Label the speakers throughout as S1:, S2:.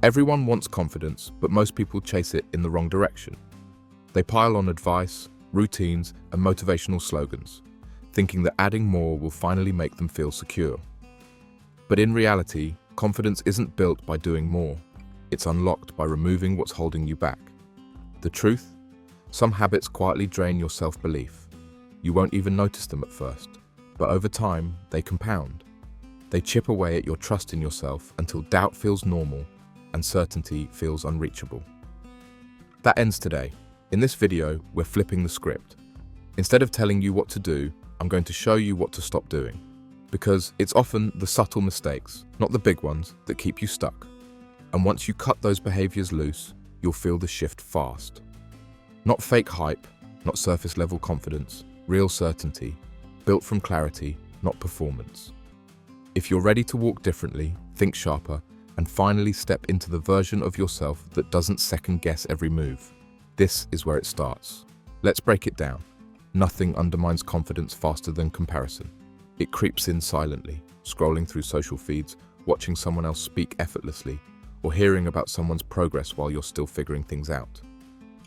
S1: Everyone wants confidence, but most people chase it in the wrong direction. They pile on advice, routines, and motivational slogans, thinking that adding more will finally make them feel secure. But in reality, confidence isn't built by doing more. It's unlocked by removing what's holding you back. The truth? Some habits quietly drain your self-belief. You won't even notice them at first, but over time, they compound. They chip away at your trust in yourself until doubt feels normal and certainty feels unreachable. That ends today. In this video, we're flipping the script. Instead of telling you what to do, I'm going to show you what to stop doing. Because it's often the subtle mistakes, not the big ones, that keep you stuck. And once you cut those behaviors loose, you'll feel the shift fast. Not fake hype, not surface-level confidence, real certainty, built from clarity, not performance. If you're ready to walk differently, think sharper, and finally step into the version of yourself that doesn't second-guess every move, this is where it starts. Let's break it down. Nothing undermines confidence faster than comparison. It creeps in silently, scrolling through social feeds, watching someone else speak effortlessly, or hearing about someone's progress while you're still figuring things out.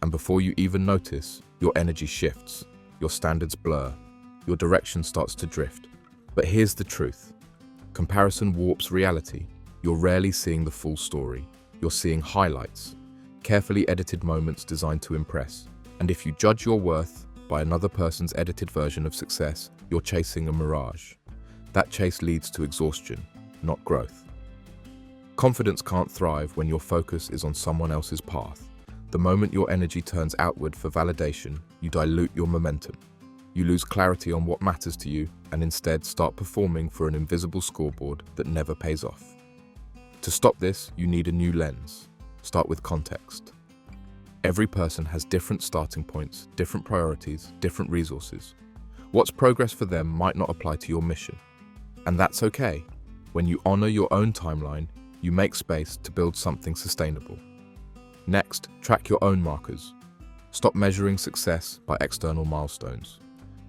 S1: And before you even notice, your energy shifts, your standards blur, your direction starts to drift. But here's the truth. Comparison warps reality. You're rarely seeing the full story. You're seeing highlights, carefully edited moments designed to impress. And if you judge your worth by another person's edited version of success, you're chasing a mirage. That chase leads to exhaustion, not growth. Confidence can't thrive when your focus is on someone else's path. The moment your energy turns outward for validation, you dilute your momentum. You lose clarity on what matters to you and instead start performing for an invisible scoreboard that never pays off. To stop this, you need a new lens. Start with context. Every person has different starting points, different priorities, different resources. What's progress for them might not apply to your mission. And that's okay. When you honor your own timeline, you make space to build something sustainable. Next, track your own markers. Stop measuring success by external milestones.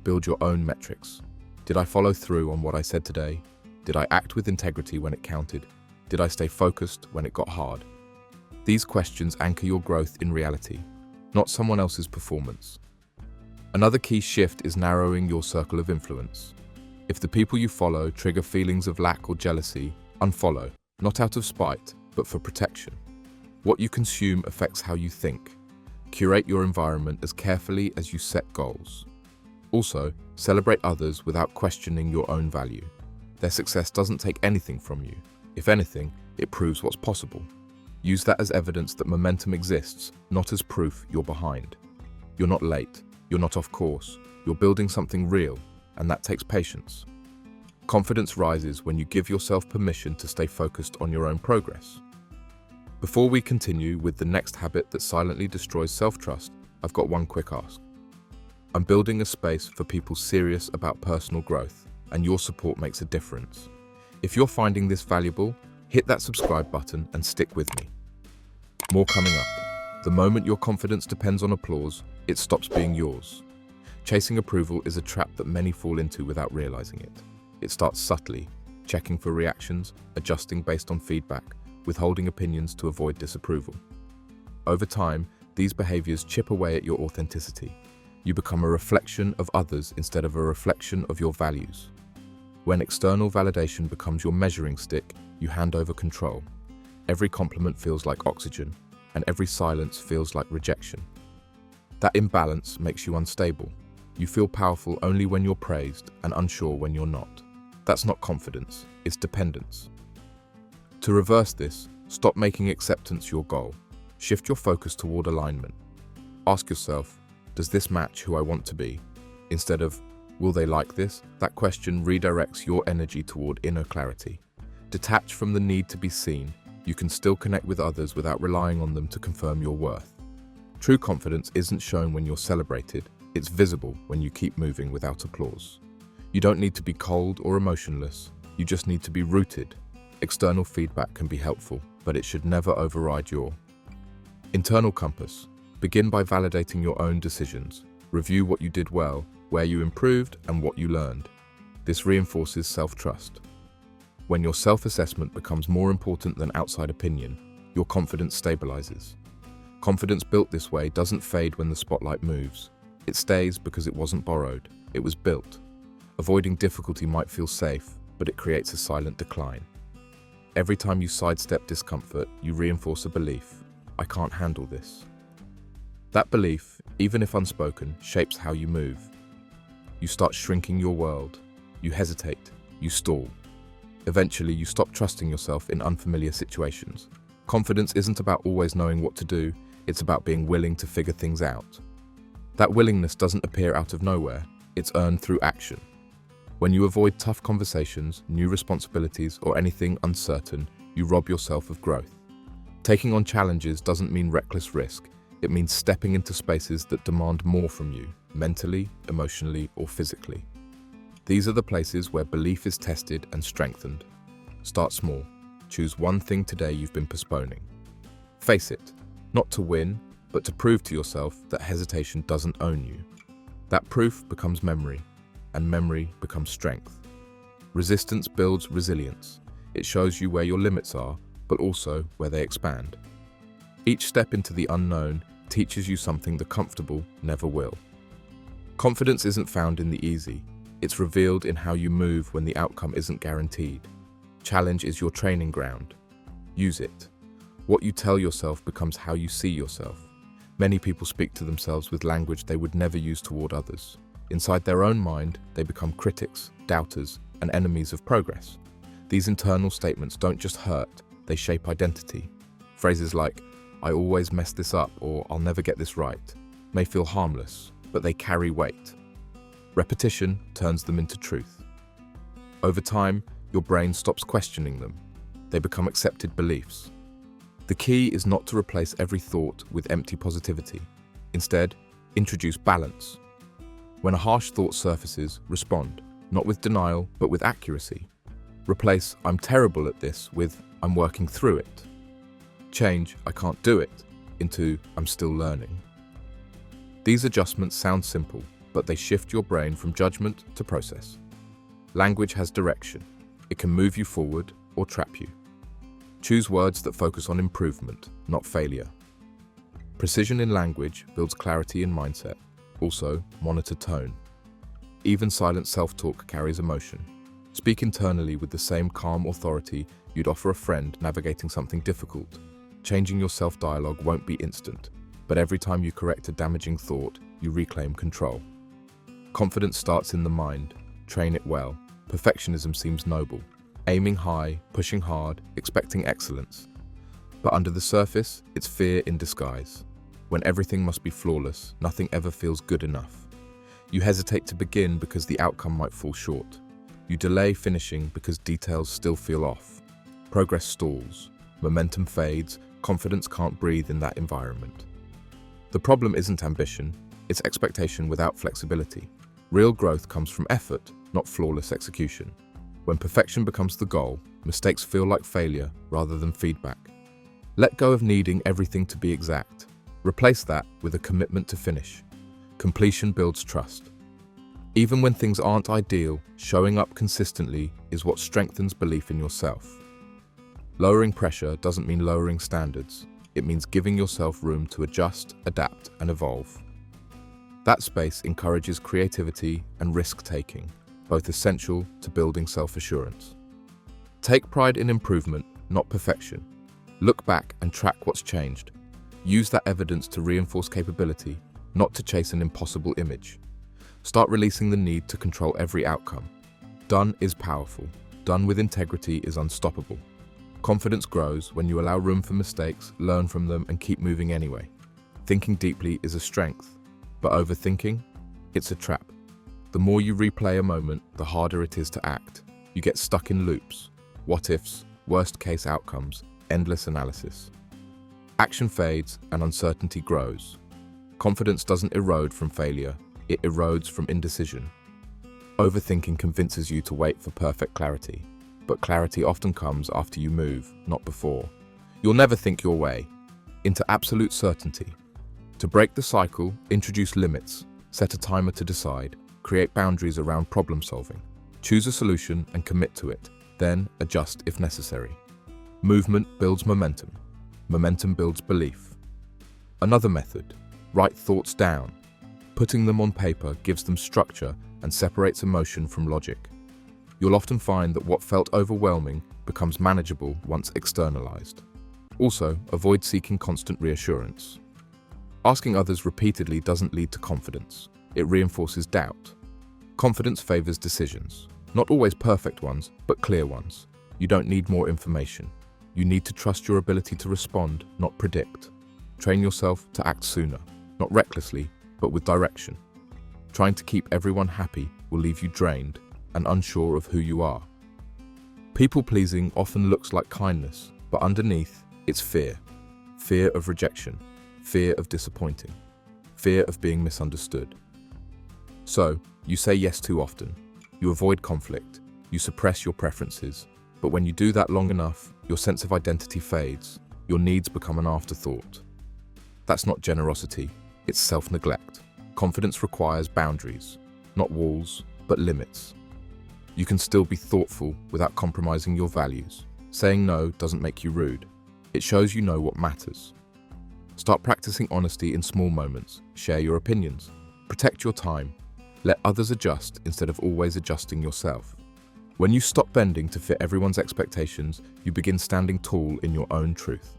S1: Build your own metrics. Did I follow through on what I said today? Did I act with integrity when it counted? Did I stay focused when it got hard? These questions anchor your growth in reality, not someone else's performance. Another key shift is narrowing your circle of influence. If the people you follow trigger feelings of lack or jealousy, unfollow, not out of spite, but for protection. What you consume affects how you think. Curate your environment as carefully as you set goals. Also, celebrate others without questioning your own value. Their success doesn't take anything from you. If anything, it proves what's possible. Use that as evidence that momentum exists, not as proof you're behind. You're not late, you're not off course, you're building something real, and that takes patience. Confidence rises when you give yourself permission to stay focused on your own progress. Before we continue with the next habit that silently destroys self-trust, I've got one quick ask. I'm building a space for people serious about personal growth, and your support makes a difference. If you're finding this valuable, hit that subscribe button and stick with me. More coming up. The moment your confidence depends on applause, it stops being yours. Chasing approval is a trap that many fall into without realizing it. It starts subtly, checking for reactions, adjusting based on feedback, withholding opinions to avoid disapproval. Over time, these behaviors chip away at your authenticity. You become a reflection of others instead of a reflection of your values. When external validation becomes your measuring stick, you hand over control. Every compliment feels like oxygen, and every silence feels like rejection. That imbalance makes you unstable. You feel powerful only when you're praised and unsure when you're not. That's not confidence, it's dependence. To reverse this, stop making acceptance your goal. Shift your focus toward alignment. Ask yourself, does this match who I want to be? Instead of, will they like this? That question redirects your energy toward inner clarity. Detach from the need to be seen. You can still connect with others without relying on them to confirm your worth. True confidence isn't shown when you're celebrated. It's visible when you keep moving without applause. You don't need to be cold or emotionless. You just need to be rooted. External feedback can be helpful, but it should never override your internal compass. Begin by validating your own decisions. Review what you did well, where you improved, and what you learned. This reinforces self-trust. When your self-assessment becomes more important than outside opinion, your confidence stabilizes. Confidence built this way doesn't fade when the spotlight moves. It stays because it wasn't borrowed, it was built. Avoiding difficulty might feel safe, but it creates a silent decline. Every time you sidestep discomfort, you reinforce a belief: I can't handle this. That belief, even if unspoken, shapes how you move. You start shrinking your world. You hesitate. You stall. Eventually, you stop trusting yourself in unfamiliar situations. Confidence isn't about always knowing what to do, it's about being willing to figure things out. That willingness doesn't appear out of nowhere, it's earned through action. When you avoid tough conversations, new responsibilities, or anything uncertain, you rob yourself of growth. Taking on challenges doesn't mean reckless risk, it means stepping into spaces that demand more from you, mentally, emotionally, or physically. These are the places where belief is tested and strengthened. Start small. Choose one thing today you've been postponing. Face it, not to win, but to prove to yourself that hesitation doesn't own you. That proof becomes memory, and memory becomes strength. Resistance builds resilience. It shows you where your limits are, but also where they expand. Each step into the unknown teaches you something the comfortable never will. Confidence isn't found in the easy. It's revealed in how you move when the outcome isn't guaranteed. Challenge is your training ground. Use it. What you tell yourself becomes how you see yourself. Many people speak to themselves with language they would never use toward others. Inside their own mind, they become critics, doubters, and enemies of progress. These internal statements don't just hurt, they shape identity. Phrases like, "I always mess this up," or "I'll never get this right," may feel harmless, but they carry weight. Repetition turns them into truth. Over time, your brain stops questioning them. They become accepted beliefs. The key is not to replace every thought with empty positivity. Instead, introduce balance. When a harsh thought surfaces, respond, not with denial, but with accuracy. Replace "I'm terrible at this" with "I'm working through it." Change "I can't do it" into "I'm still learning." These adjustments sound simple, but they shift your brain from judgment to process. Language has direction. It can move you forward or trap you. Choose words that focus on improvement, not failure. Precision in language builds clarity in mindset. Also, monitor tone. Even silent self-talk carries emotion. Speak internally with the same calm authority you'd offer a friend navigating something difficult. Changing your self-dialogue won't be instant, but every time you correct a damaging thought, you reclaim control. Confidence starts in the mind. Train it well. Perfectionism seems noble. Aiming high, pushing hard, expecting excellence. But under the surface, it's fear in disguise. When everything must be flawless, nothing ever feels good enough. You hesitate to begin because the outcome might fall short. You delay finishing because details still feel off. Progress stalls. Momentum fades. Confidence can't breathe in that environment. The problem isn't ambition, it's expectation without flexibility. Real growth comes from effort, not flawless execution. When perfection becomes the goal, mistakes feel like failure rather than feedback. Let go of needing everything to be exact. Replace that with a commitment to finish. Completion builds trust. Even when things aren't ideal, showing up consistently is what strengthens belief in yourself. Lowering pressure doesn't mean lowering standards. It means giving yourself room to adjust, adapt, and evolve. That space encourages creativity and risk-taking, both essential to building self-assurance. Take pride in improvement, not perfection. Look back and track what's changed. Use that evidence to reinforce capability, not to chase an impossible image. Start releasing the need to control every outcome. Done is powerful. Done with integrity is unstoppable. Confidence grows when you allow room for mistakes, learn from them, and keep moving anyway. Thinking deeply is a strength, but overthinking, it's a trap. The more you replay a moment, the harder it is to act. You get stuck in loops, what-ifs, worst-case outcomes, endless analysis. Action fades and uncertainty grows. Confidence doesn't erode from failure, it erodes from indecision. Overthinking convinces you to wait for perfect clarity, but clarity often comes after you move, not before. You'll never think your way into absolute certainty. To break the cycle, introduce limits, set a timer to decide, create boundaries around problem solving. Choose a solution and commit to it, then adjust if necessary. Movement builds momentum. Momentum builds belief. Another method, write thoughts down. Putting them on paper gives them structure and separates emotion from logic. You'll often find that what felt overwhelming becomes manageable once externalized. Also, avoid seeking constant reassurance. Asking others repeatedly doesn't lead to confidence. It reinforces doubt. Confidence favors decisions. Not always perfect ones, but clear ones. You don't need more information. You need to trust your ability to respond, not predict. Train yourself to act sooner, not recklessly, but with direction. Trying to keep everyone happy will leave you drained and unsure of who you are. People-pleasing often looks like kindness, but underneath, it's fear. Fear of rejection, fear of disappointing, fear of being misunderstood. So, you say yes too often. You avoid conflict. You suppress your preferences. But when you do that long enough, your sense of identity fades. Your needs become an afterthought. That's not generosity. It's self-neglect. Confidence requires boundaries, not walls, but limits. You can still be thoughtful without compromising your values. Saying no doesn't make you rude. It shows you know what matters. Start practicing honesty in small moments. Share your opinions. Protect your time. Let others adjust instead of always adjusting yourself. When you stop bending to fit everyone's expectations, you begin standing tall in your own truth.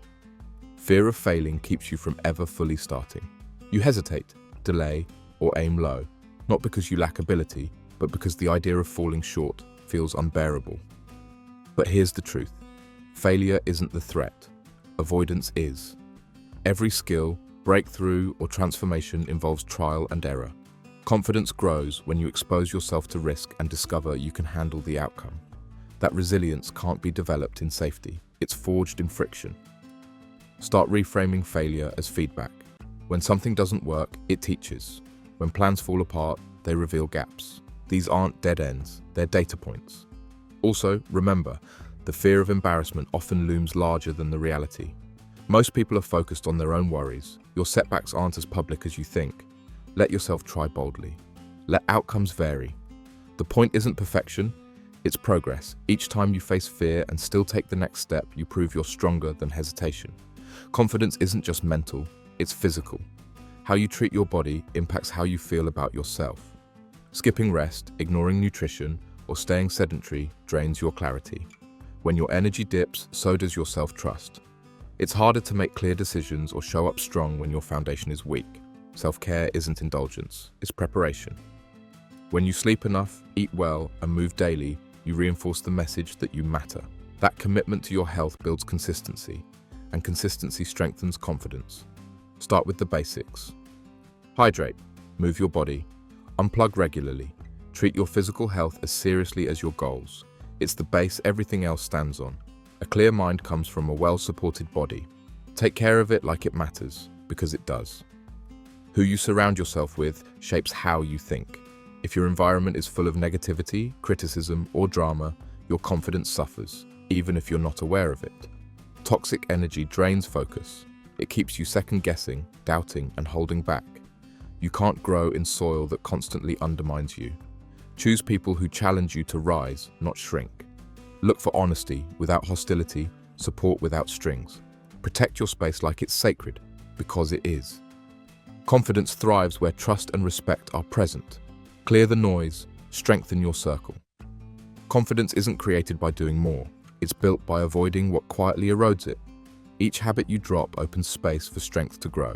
S1: Fear of failing keeps you from ever fully starting. You hesitate, delay, or aim low, not because you lack ability, but because the idea of falling short feels unbearable. But here's the truth. Failure isn't the threat. Avoidance is. Every skill, breakthrough, or transformation involves trial and error. Confidence grows when you expose yourself to risk and discover you can handle the outcome. That resilience can't be developed in safety. It's forged in friction. Start reframing failure as feedback. When something doesn't work, it teaches. When plans fall apart, they reveal gaps. These aren't dead ends, they're data points. Also, remember, the fear of embarrassment often looms larger than the reality. Most people are focused on their own worries. Your setbacks aren't as public as you think. Let yourself try boldly. Let outcomes vary. The point isn't perfection, it's progress. Each time you face fear and still take the next step, you prove you're stronger than hesitation. Confidence isn't just mental, it's physical. How you treat your body impacts how you feel about yourself. Skipping rest, ignoring nutrition, or staying sedentary drains your clarity. When your energy dips, so does your self-trust. It's harder to make clear decisions or show up strong when your foundation is weak. Self-care isn't indulgence, it's preparation. When you sleep enough, eat well, and move daily, you reinforce the message that you matter. That commitment to your health builds consistency, and consistency strengthens confidence. Start with the basics. Hydrate, move your body, unplug regularly, treat your physical health as seriously as your goals. It's the base everything else stands on. A clear mind comes from a well-supported body. Take care of it like it matters, because it does. Who you surround yourself with shapes how you think. If your environment is full of negativity, criticism, or drama, your confidence suffers, even if you're not aware of it. Toxic energy drains focus. It keeps you second-guessing, doubting, and holding back. You can't grow in soil that constantly undermines you. Choose people who challenge you to rise, not shrink. Look for honesty without hostility, support without strings. Protect your space like it's sacred, because it is. Confidence thrives where trust and respect are present. Clear the noise, strengthen your circle. Confidence isn't created by doing more. It's built by avoiding what quietly erodes it. Each habit you drop opens space for strength to grow.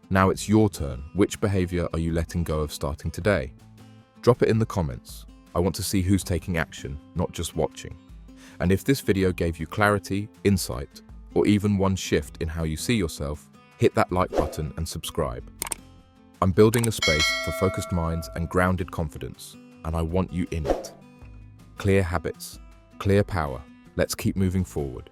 S1: Now it's your turn. Which behavior are you letting go of starting today? Drop it in the comments. I want to see who's taking action, not just watching. And if this video gave you clarity, insight, or even one shift in how you see yourself, hit that like button and subscribe. I'm building a space for focused minds and grounded confidence, and I want you in it. Clear habits, clear power. Let's keep moving forward.